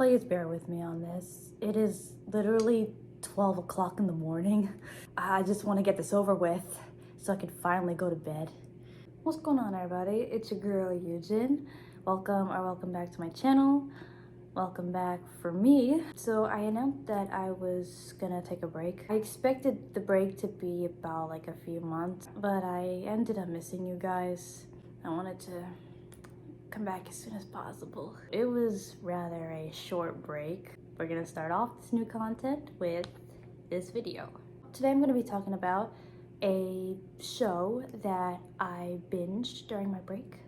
Please bear with me on this. It is literally 12 o'clock in the morning. I just want to get this over with so I can finally go to bed. What's going on, everybody? It's your girl Yujin. Welcome back to my channel. Welcome back for me. So I announced that I was gonna take a break. I expected the break to be about like a few months, but I ended up missing you guys. I wanted to come back as soon as possible. It was rather a short break. We're gonna start off this new content with this video. Today I'm gonna be talking about a show that I binged during my break.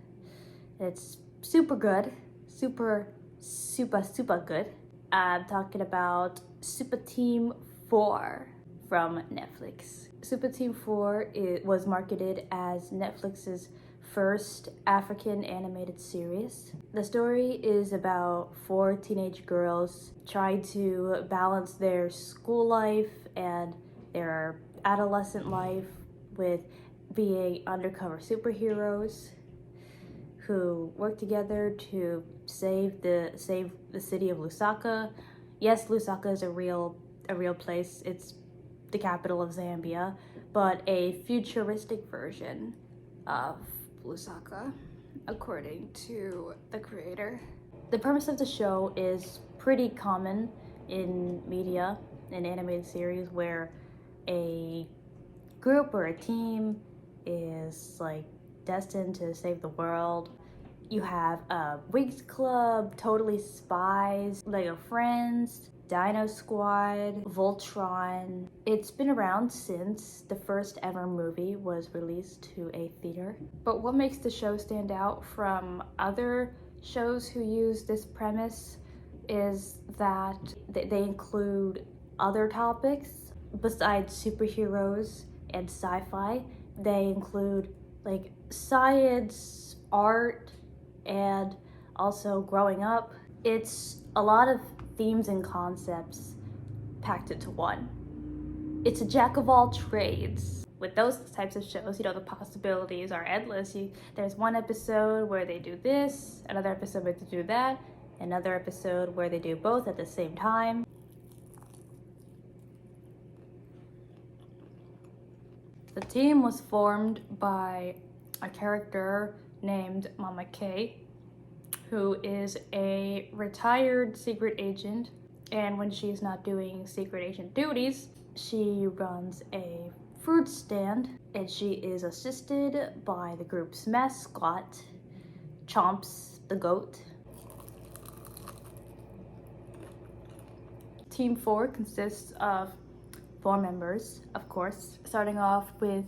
It's super good, super good. I'm talking about SUPA Team 4 from Netflix. SUPA Team 4 was marketed as Netflix's first African animated series. The story is about 4 teenage girls trying to balance their school life and their adolescent life with being undercover superheroes who work together to save the city of Lusaka. Yes, Lusaka is a real place. It's the capital of Zambia, but a futuristic version of Lusaka, according to the creator. The premise of the show is pretty common in media, in animated series, where a group or a team is like destined to save the world. You have a Wigs Club, Totally Spies, Lego Friends, Dino Squad, Voltron. It's been around since the first ever movie was released to a theater. But what makes the show stand out from other shows who use this premise is that they include other topics besides superheroes and sci-fi. They include like science, art, and also growing up. It's a lot of themes and concepts packed into one. It's a jack of all trades. With those types of shows, the possibilities are endless. There's one episode where they do this, another episode where they do that, another episode where they do both at the same time. The team was formed by a character named Mama K, who is a retired secret agent, and when she's not doing secret agent duties, she runs a fruit stand, and she is assisted by the group's mascot, Chomps the goat. Team 4 consists of 4 members, of course, starting off with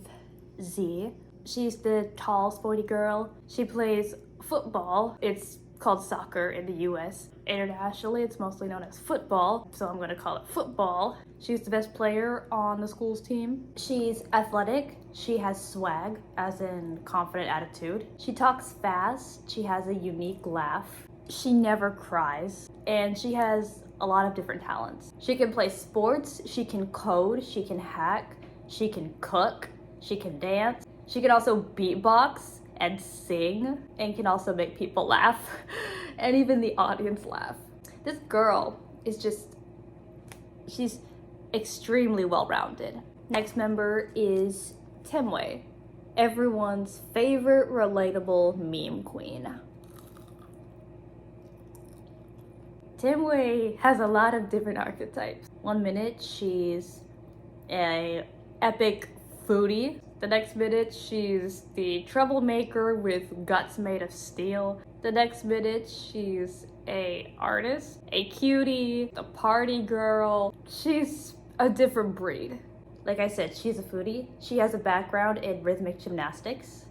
Z. She's the tall, sporty girl. She plays football. It's called soccer in the US. Internationally, it's mostly known as football, so I'm going to call it football. She's the best player on the school's team. She's athletic. She has swag, as in confident attitude. She talks fast. She has a unique laugh. She never cries, and she has a lot of different talents. She can play sports, she can code, she can hack, she can cook, she can dance. She can also beatbox and sing, and can also make people laugh and even the audience laugh. This girl is she's extremely well-rounded. Next member is Temwe, everyone's favorite relatable meme queen. Temwe has a lot of different archetypes. One minute she's a epic foodie. The next minute she's the troublemaker with guts made of steel. The next minute she's a artist, a cutie, a party girl. She's a different breed. Like I said, she's a foodie. She has a background in rhythmic gymnastics.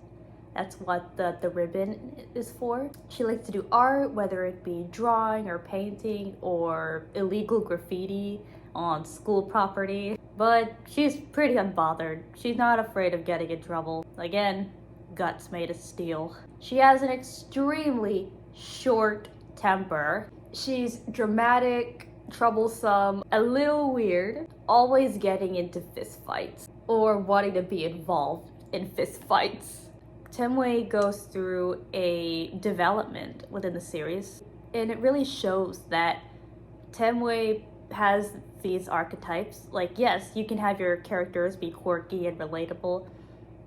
That's what the ribbon is for. She likes to do art, whether it be drawing or painting or illegal graffiti on school property. But she's pretty unbothered. She's not afraid of getting in trouble. Again, guts made of steel. She has an extremely short temper. She's dramatic, troublesome, a little weird, always getting into fistfights or wanting to be involved in fistfights. Temwe goes through a development within the series, and it really shows that Temwe has these archetypes. Like, yes, you can have your characters be quirky and relatable,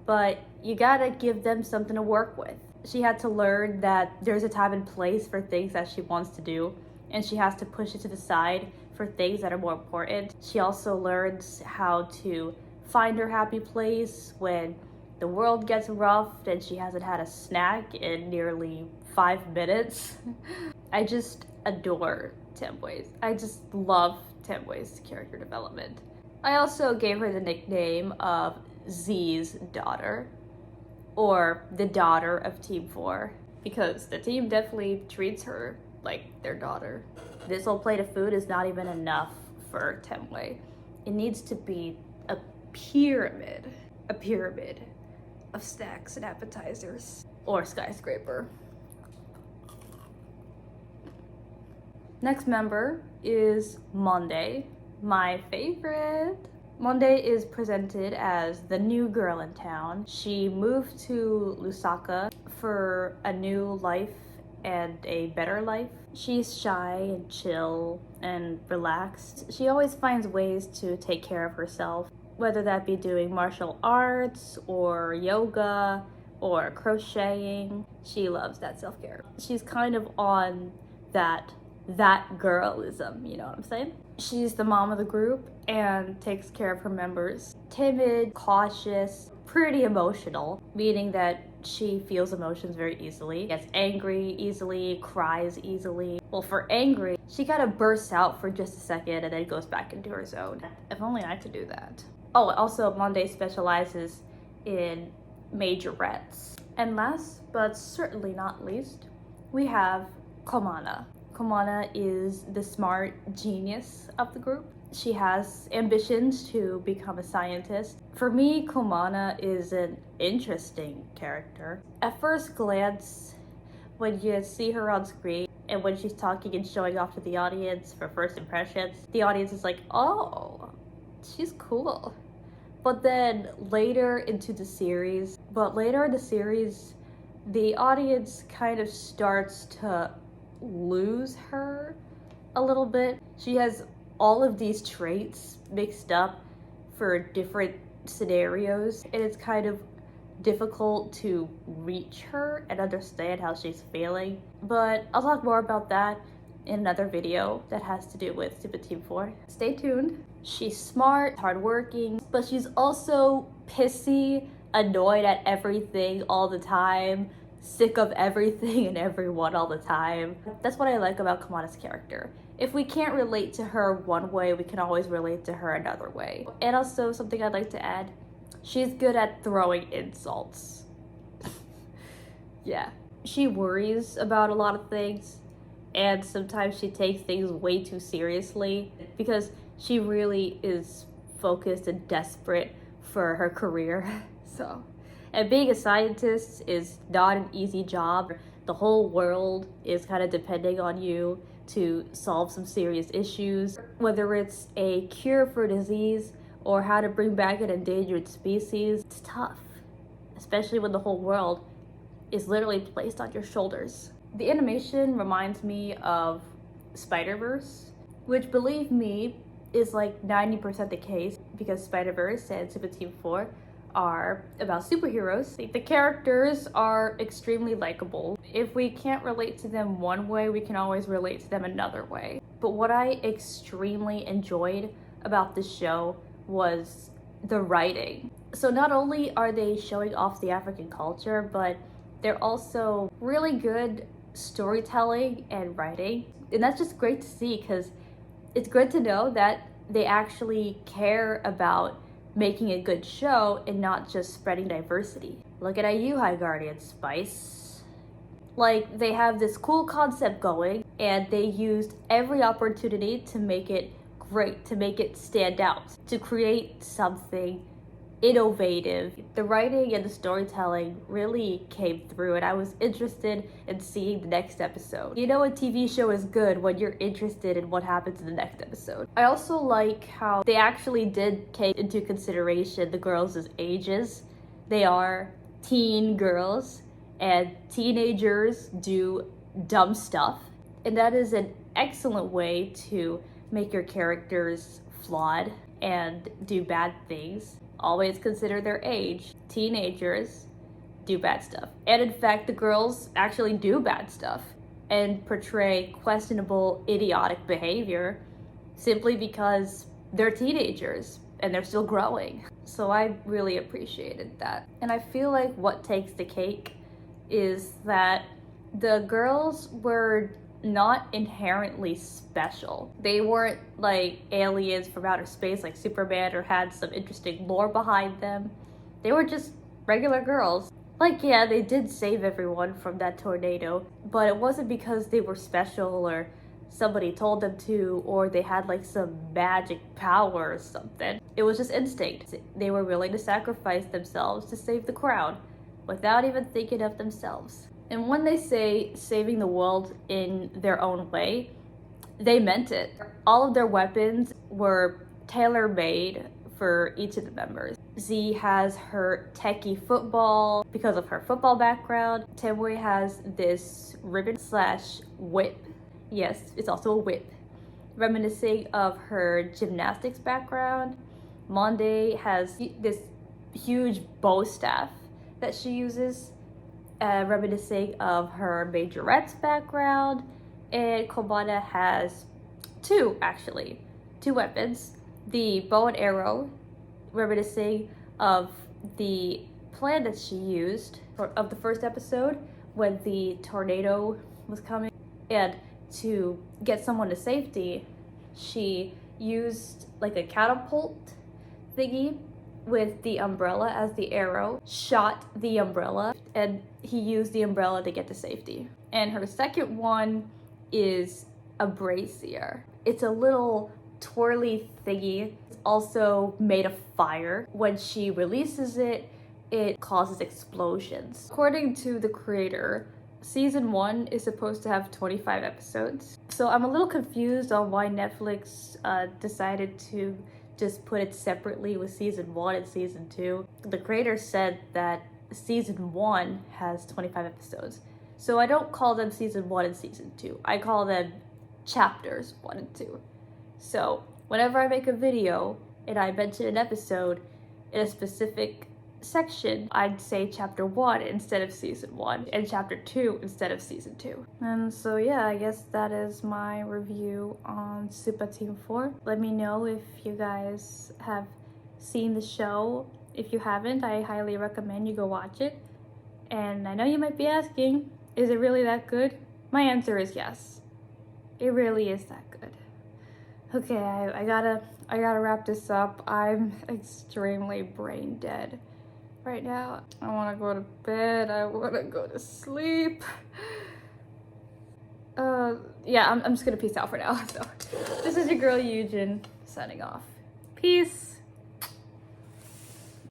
but you gotta give them something to work with. She had to learn that there's a time and place for things that she wants to do, and she has to push it to the side for things that are more important. She also learns how to find her happy place when the world gets rough and she hasn't had a snack in nearly 5 minutes. I just adore Temwe's. I just love Temwe's character development. I also gave her the nickname of Z's daughter, or the daughter of Team 4, because the team definitely treats her like their daughter. This whole plate of food is not even enough for Temwe. It needs to be a pyramid of snacks and appetizers, or skyscraper. Next member is Monday, my favorite. Monday is presented as the new girl in town. She moved to Lusaka for a new life and a better life. She's shy and chill and relaxed. She always finds ways to take care of herself, whether that be doing martial arts or yoga or crocheting. She loves that self-care. She's kind of on that girlism, you know what I'm saying? She's the mom of the group and takes care of her members. Timid, cautious, pretty emotional, meaning that she feels emotions very easily, gets angry easily, cries easily. Well, for angry, she kind of bursts out for just a second and then goes back into her zone. If only I could do that. Oh, also Monday specializes in majorettes. And last, but certainly not least, we have Komana. Komana is the smart genius of the group. She has ambitions to become a scientist. For me, Komana is an interesting character. At first glance, when you see her on screen and when she's talking and showing off to the audience for first impressions, the audience is like, oh, she's cool. But then later in the series, the audience kind of starts to lose her a little bit. She has all of these traits mixed up for different scenarios, and it's kind of difficult to reach her and understand how she's feeling. But I'll talk more about that in another video that has to do with SUPA Team 4. Stay tuned. She's smart, hardworking, but she's also pissy, annoyed at everything all the time, sick of everything and everyone all the time. That's what I like about Komana's character. If we can't relate to her one way, we can always relate to her another way. And also, something I'd like to add, she's good at throwing insults. Yeah. She worries about a lot of things, and sometimes she takes things way too seriously because she really is focused and desperate for her career. And being a scientist is not an easy job. The whole world is kind of depending on you to solve some serious issues, whether it's a cure for disease or how to bring back an endangered species. It's tough, especially when the whole world is literally placed on your shoulders. The animation reminds me of Spider-Verse, which, believe me, is like 90% the case, because Spider-Verse and SUPA Team 4 are about superheroes. The characters are extremely likable. If we can't relate to them one way, we can always relate to them another way. But what I extremely enjoyed about this show was the writing. So not only are they showing off the African culture, but they're also really good storytelling and writing. And that's just great to see, because it's good to know that they actually care about making a good show and not just spreading diversity. Look at IU High Guardian Spice. Like, they have this cool concept going, and they used every opportunity to make it great, to make it stand out, to create something innovative. The writing and the storytelling really came through, and I was interested in seeing the next episode. You know, a TV show is good when you're interested in what happens in the next episode. I also like how they actually did take into consideration the girls' ages. They are teen girls, and teenagers do dumb stuff, and that is an excellent way to make your characters flawed and do bad things. Always consider their age. Teenagers do bad stuff. And in fact, the girls actually do bad stuff and portray questionable, idiotic behavior simply because they're teenagers and they're still growing. So I really appreciated that. And I feel like what takes the cake is that the girls were not inherently special. They weren't like aliens from outer space like Superman or had some interesting lore behind them. They were just regular girls. Like, yeah, they did save everyone from that tornado, but it wasn't because they were special or somebody told them to, or they had like some magic power or something. It was just instinct. They were willing to sacrifice themselves to save the crowd without even thinking of themselves. And when they say saving the world in their own way, they meant it. All of their weapons were tailor-made for each of the members. Z has her techie football because of her football background. Temwe has this ribbon/whip. Yes, it's also a whip, reminiscing of her gymnastics background. Monde has this huge bow staff that she uses, reminiscing of her majorette's background. And Kobana has two weapons. The bow and arrow, reminiscing of the plan that she used of the first episode when the tornado was coming. And to get someone to safety, she used like a catapult thingy with the umbrella as the arrow, shot the umbrella, and he used the umbrella to get to safety. And her second one is a brazier. It's a little twirly thingy. It's also made of fire. When she releases it, it causes explosions. According to the creator, Season 1 is supposed to have 25 episodes. So I'm a little confused on why Netflix decided to just put it separately with Season 1 and Season 2. The creator said that Season 1 has 25 episodes. So I don't call them Season 1 and Season 2. I call them Chapters 1 and 2. So whenever I make a video and I mention an episode in a specific section, I'd say Chapter 1 instead of Season 1 and Chapter 2 instead of Season 2. And so yeah, I guess that is my review on SUPA Team 4. Let me know if you guys have seen the show. If you haven't, I highly recommend you go watch it. And I know you might be asking, is it really that good? My answer is yes. It really is that good. Okay, I gotta wrap this up. I'm extremely brain dead right now. I want to go to bed. I want to go to sleep. Yeah, I'm just gonna peace out for now. So this is your girl Eugen signing off. Peace.